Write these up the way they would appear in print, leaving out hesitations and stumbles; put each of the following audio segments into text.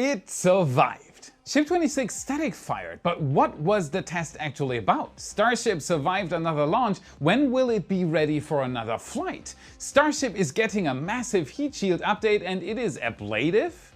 It survived. Ship 26 static fired, but what was the test actually about? Starship survived another launch. When will it be ready for another flight? Starship is getting a massive heat shield update and it is ablative?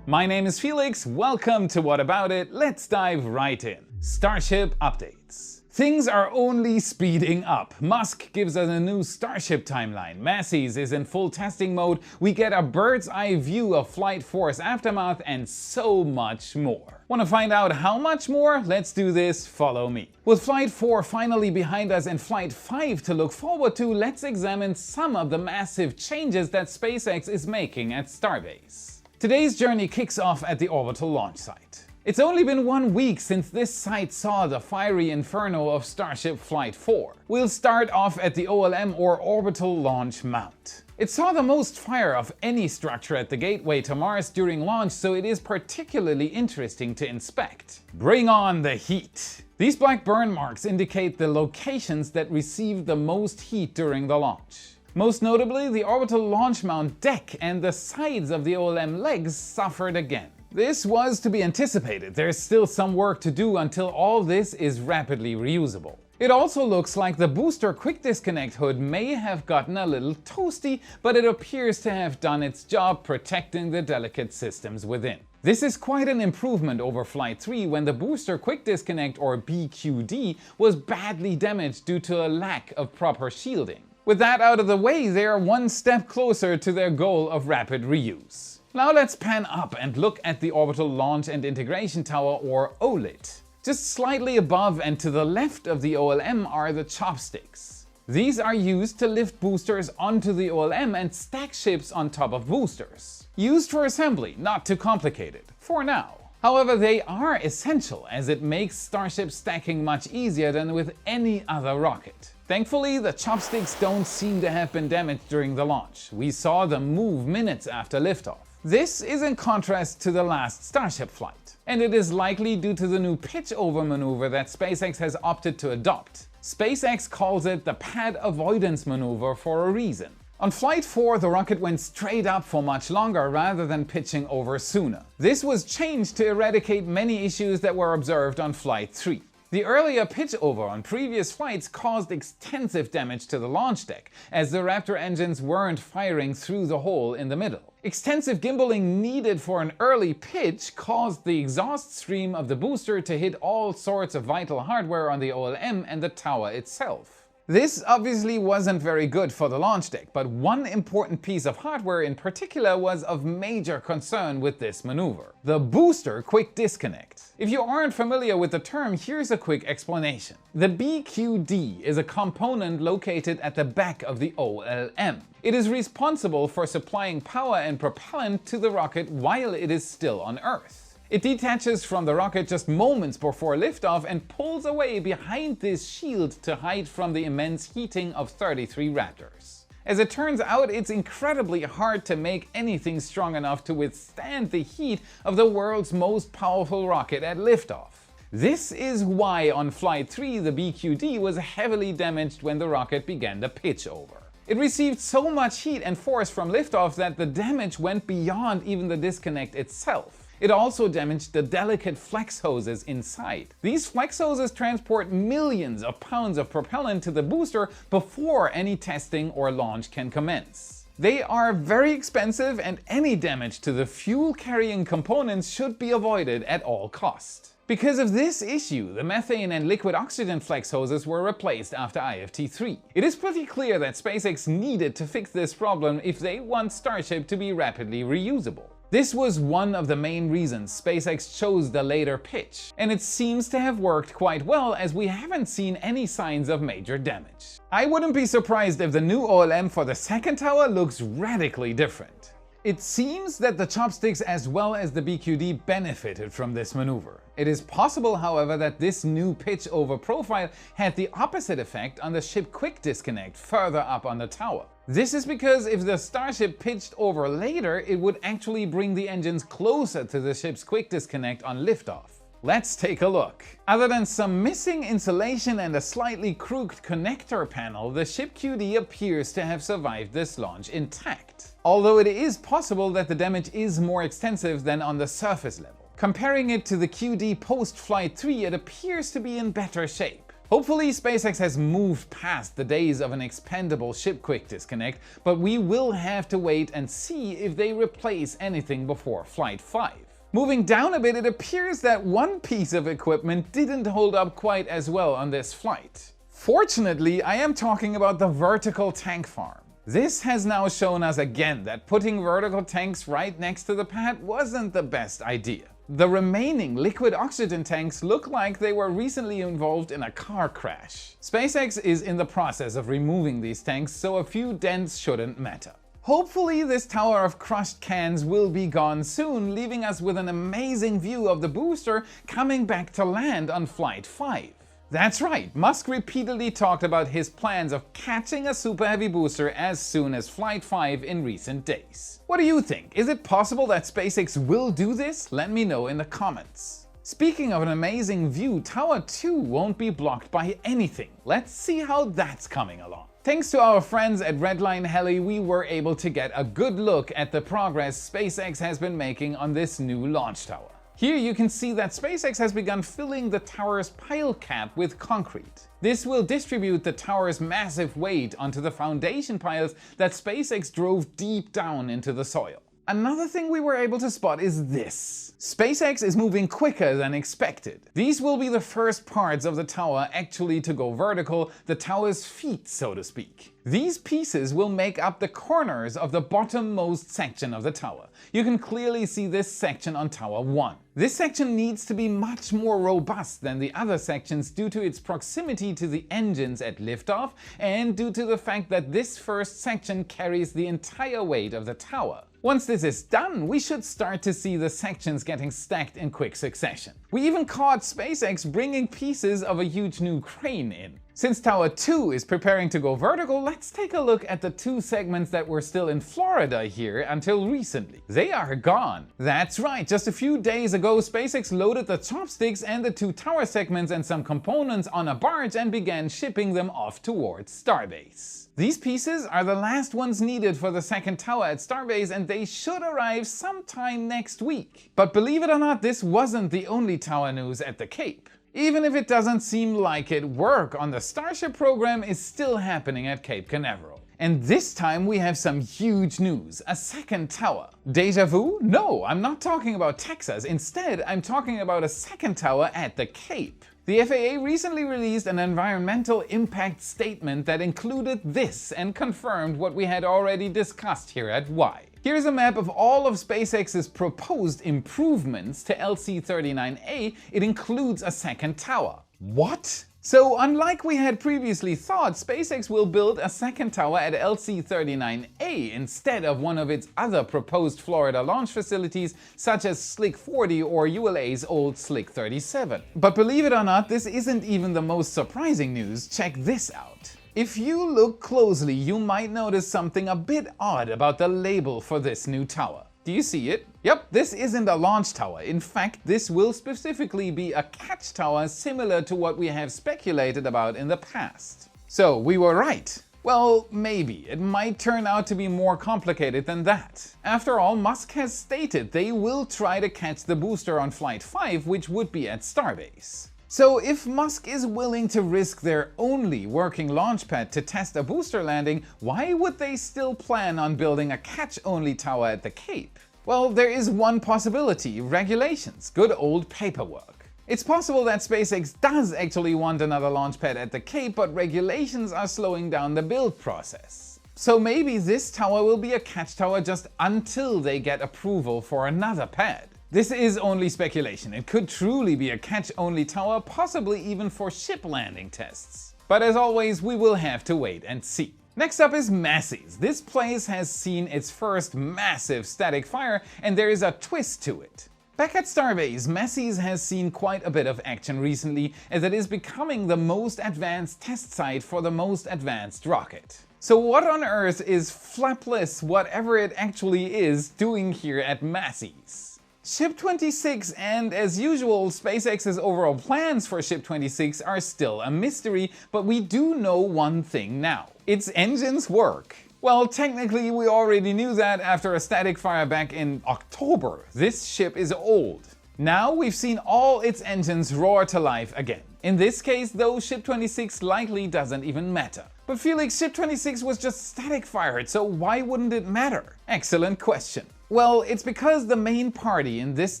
My name is Felix, welcome to What About It? Let's dive right in. Starship updates. Things are only speeding up. Musk gives us a new Starship timeline. Massies is in full testing mode. We get a bird's eye view of Flight 4's aftermath and so much more. Want to find out how much more? Let's do this, follow me. With Flight 4 finally behind us and Flight 5 to look forward to, let's examine some of the massive changes that SpaceX is making at Starbase. Today's journey kicks off at the orbital launch site. It's only been 1 week since this site saw the fiery inferno of Starship Flight 4. We'll start off at the OLM or Orbital Launch Mount. It saw the most fire of any structure at the gateway to Mars during launch, so it is particularly interesting to inspect. Bring on the heat! These black burn marks indicate the locations that received the most heat during the launch. Most notably, the Orbital Launch Mount deck and the sides of the OLM legs suffered again. This was to be anticipated. There's still some work to do until all this is rapidly reusable. It also looks like the booster quick disconnect hood may have gotten a little toasty, but it appears to have done its job protecting the delicate systems within. This is quite an improvement over Flight 3 when the booster quick disconnect or BQD was badly damaged due to a lack of proper shielding. With that out of the way, they are one step closer to their goal of rapid reuse. Now let's pan up and look at the Orbital Launch and Integration Tower or OLIT. Just slightly above and to the left of the OLM are the chopsticks. These are used to lift boosters onto the OLM and stack ships on top of boosters. Used for assembly, not too complicated, for now. However, they are essential as it makes Starship stacking much easier than with any other rocket. Thankfully, the chopsticks don't seem to have been damaged during the launch. We saw them move minutes after liftoff. This is in contrast to the last Starship flight, and it is likely due to the new pitch-over maneuver that SpaceX has opted to adopt. SpaceX calls it the pad avoidance maneuver for a reason. On Flight 4, the rocket went straight up for much longer rather than pitching over sooner. This was changed to eradicate many issues that were observed on Flight 3. The earlier pitch over on previous flights caused extensive damage to the launch deck, as the Raptor engines weren't firing through the hole in the middle. Extensive gimbaling needed for an early pitch caused the exhaust stream of the booster to hit all sorts of vital hardware on the OLM and the tower itself. This obviously wasn't very good for the launch deck, but one important piece of hardware in particular was of major concern with this maneuver: the booster quick disconnect. If you aren't familiar with the term, here's a quick explanation. The BQD is a component located at the back of the OLM. It is responsible for supplying power and propellant to the rocket while it is still on Earth. It detaches from the rocket just moments before liftoff and pulls away behind this shield to hide from the immense heating of 33 Raptors. As it turns out, it's incredibly hard to make anything strong enough to withstand the heat of the world's most powerful rocket at liftoff. This is why on Flight 3 the BQD was heavily damaged when the rocket began to pitch over. It received so much heat and force from liftoff that the damage went beyond even the disconnect itself. It also damaged the delicate flex hoses inside. These flex hoses transport millions of pounds of propellant to the booster before any testing or launch can commence. They are very expensive, and any damage to the fuel-carrying components should be avoided at all costs. Because of this issue, the methane and liquid oxygen flex hoses were replaced after IFT3. It is pretty clear that SpaceX needed to fix this problem if they want Starship to be rapidly reusable. This was one of the main reasons SpaceX chose the later pitch, and it seems to have worked quite well as we haven't seen any signs of major damage. I wouldn't be surprised if the new OLM for the second tower looks radically different. It seems that the chopsticks as well as the BQD benefited from this maneuver. It is possible, however, that this new pitch over profile had the opposite effect on the ship quick disconnect further up on the tower. This is because if the Starship pitched over later, it would actually bring the engines closer to the ship's quick disconnect on liftoff. Let's take a look. Other than some missing insulation and a slightly crooked connector panel, the ship QD appears to have survived this launch intact. Although it is possible that the damage is more extensive than on the surface level. Comparing it to the QD post-Flight 3, it appears to be in better shape. Hopefully SpaceX has moved past the days of an expendable ship quick disconnect, but we will have to wait and see if they replace anything before Flight 5. Moving down a bit, it appears that one piece of equipment didn't hold up quite as well on this flight. Fortunately, I am talking about the vertical tank farm. This has now shown us again that putting vertical tanks right next to the pad wasn't the best idea. The remaining liquid oxygen tanks look like they were recently involved in a car crash. SpaceX is in the process of removing these tanks, so a few dents shouldn't matter. Hopefully this tower of crushed cans will be gone soon, leaving us with an amazing view of the booster coming back to land on Flight 5. That's right, Musk repeatedly talked about his plans of catching a Super Heavy booster as soon as Flight 5 in recent days. What do you think? Is it possible that SpaceX will do this? Let me know in the comments. Speaking of an amazing view, Tower 2 won't be blocked by anything. Let's see how that's coming along. Thanks to our friends at Redline Heli, we were able to get a good look at the progress SpaceX has been making on this new launch tower. Here you can see that SpaceX has begun filling the tower's pile cap with concrete. This will distribute the tower's massive weight onto the foundation piles that SpaceX drove deep down into the soil. Another thing we were able to spot is this. SpaceX is moving quicker than expected. These will be the first parts of the tower actually to go vertical, the tower's feet so to speak. These pieces will make up the corners of the bottommost section of the tower. You can clearly see this section on Tower 1. This section needs to be much more robust than the other sections due to its proximity to the engines at liftoff and due to the fact that this first section carries the entire weight of the tower. Once this is done, we should start to see the sections getting stacked in quick succession. We even caught SpaceX bringing pieces of a huge new crane in. Since Tower 2 is preparing to go vertical, let's take a look at the two segments that were still in Florida here until recently. They are gone. That's right, just a few days ago SpaceX loaded the chopsticks and the two tower segments and some components on a barge and began shipping them off towards Starbase. These pieces are the last ones needed for the second tower at Starbase and they should arrive sometime next week. But believe it or not, this wasn't the only tower news at the Cape. Even if it doesn't seem like it, work on the Starship program is still happening at Cape Canaveral. And this time we have some huge news, a second tower. Deja vu? No, I'm not talking about Texas. Instead, I'm talking about a second tower at the Cape. The FAA recently released an environmental impact statement that included this and confirmed what we had already discussed here at Y. Here's a map of all of SpaceX's proposed improvements to LC-39A. It includes a second tower. What? So unlike we had previously thought, SpaceX will build a second tower at LC-39A instead of one of its other proposed Florida launch facilities such as Slick 40 or ULA's old Slick 37. But believe it or not, this isn't even the most surprising news. Check this out. If you look closely, you might notice something a bit odd about the label for this new tower. Do you see it? Yep, this isn't a launch tower. In fact, this will specifically be a catch tower similar to what we have speculated about in the past. So we were right. Well, maybe. It might turn out to be more complicated than that. After all, Musk has stated they will try to catch the booster on Flight 5, which would be at Starbase. So if Musk is willing to risk their only working launch pad to test a booster landing, why would they still plan on building a catch-only tower at the Cape? Well, there is one possibility: regulations, good old paperwork. It's possible that SpaceX does actually want another launch pad at the Cape, but regulations are slowing down the build process. So maybe this tower will be a catch tower just until they get approval for another pad. This is only speculation. It could truly be a catch-only tower, possibly even for ship landing tests. But as always, we will have to wait and see. Next up is Massies. This place has seen its first massive static fire, and there is a twist to it. Back at Starbase, Massies has seen quite a bit of action recently, as it is becoming the most advanced test site for the most advanced rocket. So what on earth is flapless whatever it actually is doing here at Massies? Ship 26 and, as usual, SpaceX's overall plans for Ship 26 are still a mystery, but we do know one thing now. Its engines work. Well, technically we already knew that after a static fire back in October. This ship is old. Now we've seen all its engines roar to life again. In this case though, Ship 26 likely doesn't even matter. But Felix, Ship 26 was just static fired, so why wouldn't it matter? Excellent question. Well, it's because the main party in this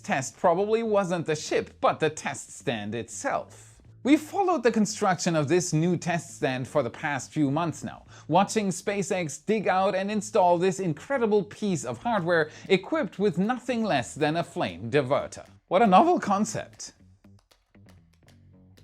test probably wasn't the ship, but the test stand itself. We've followed the construction of this new test stand for the past few months now, watching SpaceX dig out and install this incredible piece of hardware equipped with nothing less than a flame diverter. What a novel concept!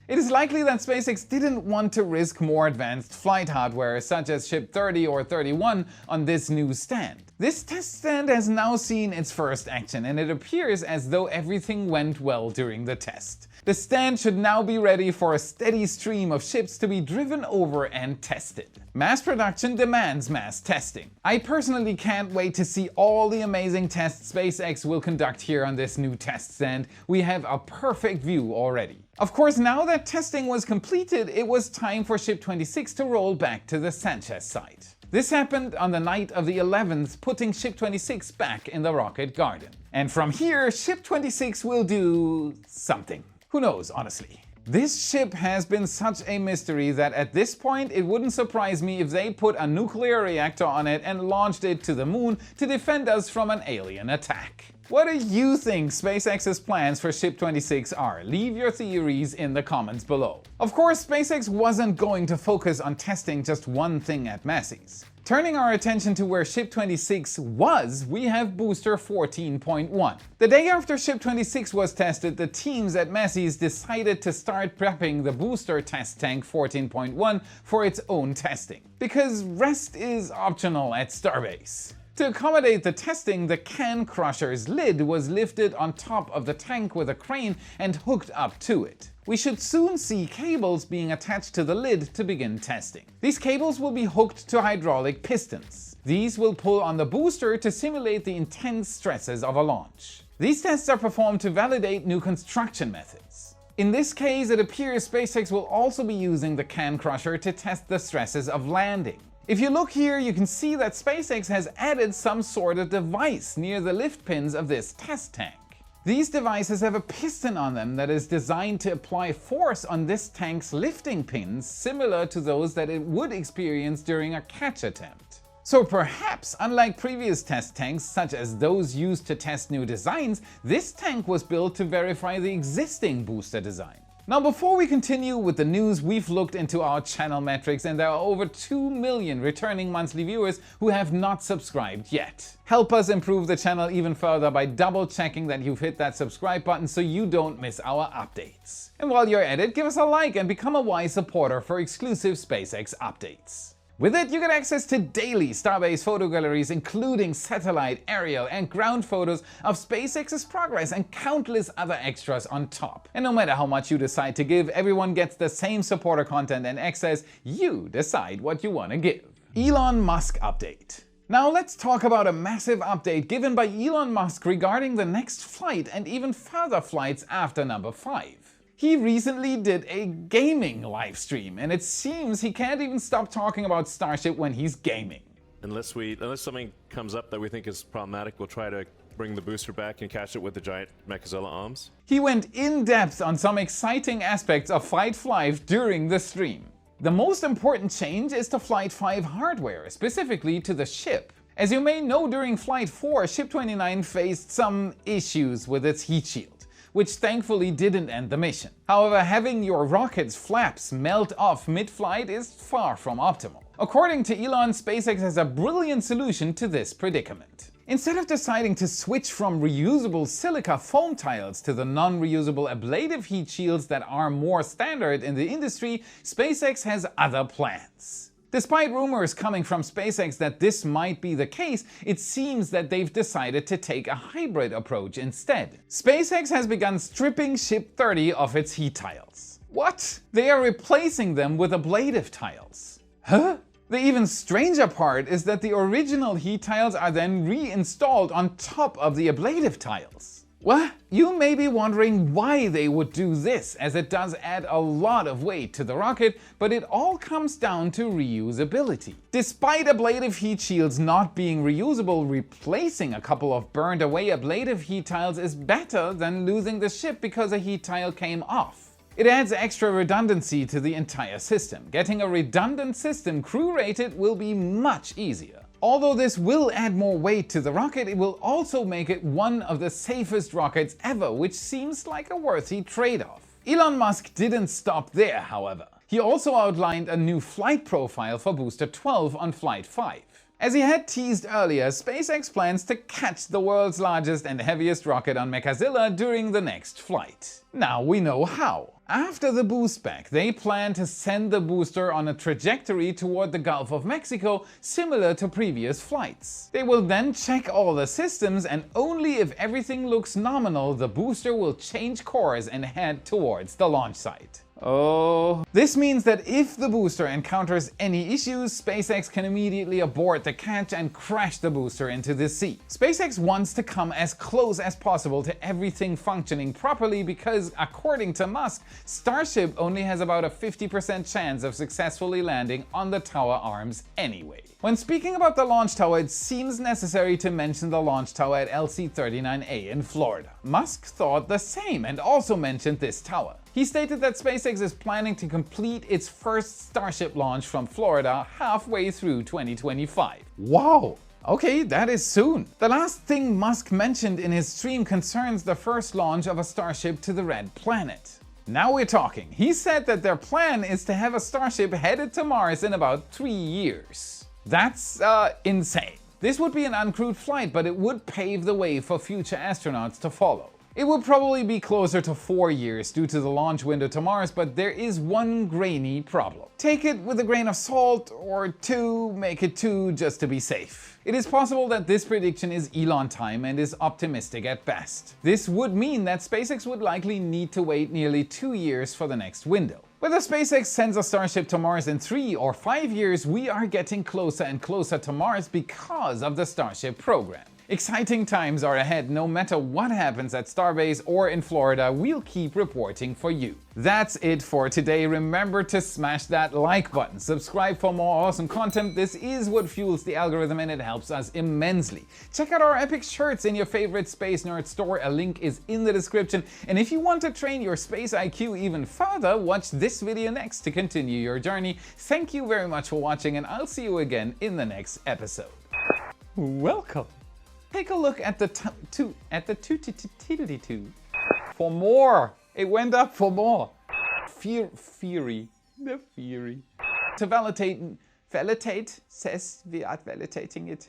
It is likely that SpaceX didn't want to risk more advanced flight hardware such as Ship 30 or 31 on this new stand. This test stand has now seen its first action, and it appears as though everything went well during the test. The stand should now be ready for a steady stream of ships to be driven over and tested. Mass production demands mass testing. I personally can't wait to see all the amazing tests SpaceX will conduct here on this new test stand. We have a perfect view already. Of course, now that testing was completed, it was time for Ship 26 to roll back to the Sanchez site. This happened on the night of the 11th, putting Ship 26 back in the rocket garden. And from here, Ship 26 will do something. Who knows, honestly. This ship has been such a mystery that at this point it wouldn't surprise me if they put a nuclear reactor on it and launched it to the moon to defend us from an alien attack. What do you think SpaceX's plans for Ship 26 are? Leave your theories in the comments below. Of course, SpaceX wasn't going to focus on testing just one thing at Massies. Turning our attention to where Ship 26 was, we have booster 14.1. The day after Ship 26 was tested, the teams at Massies decided to start prepping the booster test tank 14.1 for its own testing. Because rest is optional at Starbase. To accommodate the testing, the can crusher's lid was lifted on top of the tank with a crane and hooked up to it. We should soon see cables being attached to the lid to begin testing. These cables will be hooked to hydraulic pistons. These will pull on the booster to simulate the intense stresses of a launch. These tests are performed to validate new construction methods. In this case, it appears SpaceX will also be using the can crusher to test the stresses of landing. If you look here, you can see that SpaceX has added some sort of device near the lift pins of this test tank. These devices have a piston on them that is designed to apply force on this tank's lifting pins, similar to those that it would experience during a catch attempt. So perhaps, unlike previous test tanks, such as those used to test new designs, this tank was built to verify the existing booster design. Now before we continue with the news, we've looked into our channel metrics and there are over 2 million returning monthly viewers who have not subscribed yet. Help us improve the channel even further by double checking that you've hit that subscribe button so you don't miss our updates. And while you're at it, give us a like and become a wise supporter for exclusive SpaceX updates. With it, you get access to daily Starbase photo galleries, including satellite, aerial and ground photos of SpaceX's progress and countless other extras on top. And no matter how much you decide to give, everyone gets the same supporter content and access. You decide what you want to give. Elon Musk update. Now let's talk about a massive update given by Elon Musk regarding the next flight and even further flights after number 5. He recently did a gaming live stream, and it seems he can't even stop talking about Starship when he's gaming. Unless something comes up that we think is problematic, we'll try to bring the booster back and catch it with the giant Mechazilla arms. He went in depth on some exciting aspects of Flight 5 during the stream. The most important change is to Flight 5 hardware, specifically to the ship. As you may know, during Flight 4, Ship 29 faced some issues with its heat shield, which thankfully didn't end the mission. However, having your rocket's flaps melt off mid-flight is far from optimal. According to Elon, SpaceX has a brilliant solution to this predicament. Instead of deciding to switch from reusable silica foam tiles to the non-reusable ablative heat shields that are more standard in the industry, SpaceX has other plans. Despite rumors coming from SpaceX that this might be the case, it seems that they've decided to take a hybrid approach instead. SpaceX has begun stripping Ship 30 of its heat tiles. What? They are replacing them with ablative tiles. Huh? The even stranger part is that the original heat tiles are then reinstalled on top of the ablative tiles. Well, you may be wondering why they would do this, as it does add a lot of weight to the rocket, but it all comes down to reusability. Despite ablative heat shields not being reusable, replacing a couple of burned away ablative heat tiles is better than losing the ship because a heat tile came off. It adds extra redundancy to the entire system. Getting a redundant system crew-rated will be much easier. Although this will add more weight to the rocket, it will also make it one of the safest rockets ever, which seems like a worthy trade-off. Elon Musk didn't stop there, however. He also outlined a new flight profile for Booster 12 on Flight 5. As he had teased earlier, SpaceX plans to catch the world's largest and heaviest rocket on Mechazilla during the next flight. Now we know how. After the boost back, they plan to send the booster on a trajectory toward the Gulf of Mexico, similar to previous flights. They will then check all the systems, and only if everything looks nominal, the booster will change course and head towards the launch site. Oh. This means that if the booster encounters any issues, SpaceX can immediately abort the catch and crash the booster into the sea. SpaceX wants to come as close as possible to everything functioning properly because, according to Musk, Starship only has about a 50% chance of successfully landing on the tower arms anyway. When speaking about the launch tower, it seems necessary to mention the launch tower at LC-39A in Florida. Musk thought the same and also mentioned this tower. He stated that SpaceX is planning to complete its first Starship launch from Florida halfway through 2025. Wow! Okay, that is soon. The last thing Musk mentioned in his stream concerns the first launch of a Starship to the Red Planet. Now we're talking. He said that their plan is to have a Starship headed to Mars in about 3 years. That's insane. This would be an uncrewed flight, but it would pave the way for future astronauts to follow. It would probably be closer to 4 years due to the launch window to Mars, but there is one grainy problem. Take it with a grain of salt, or two, make it 2 just to be safe. It is possible that this prediction is Elon time and is optimistic at best. This would mean that SpaceX would likely need to wait nearly 2 years for the next window. Whether SpaceX sends a Starship to Mars in 3 or 5 years, we are getting closer and closer to Mars because of the Starship program. Exciting times are ahead. No matter what happens at Starbase or in Florida, we'll keep reporting for you. That's it for today. Remember to smash that like button. Subscribe for more awesome content. This is what fuels the algorithm and it helps us immensely. Check out our epic shirts in your favorite Space Nerd store. A link is in the description. And if you want to train your space IQ even further, watch this video next to continue your journey. Thank you very much for watching, and I'll see you again in the next episode. Welcome. Take a look at the two for more. It went up for more. Theory. The theory. To validate says we are validating it.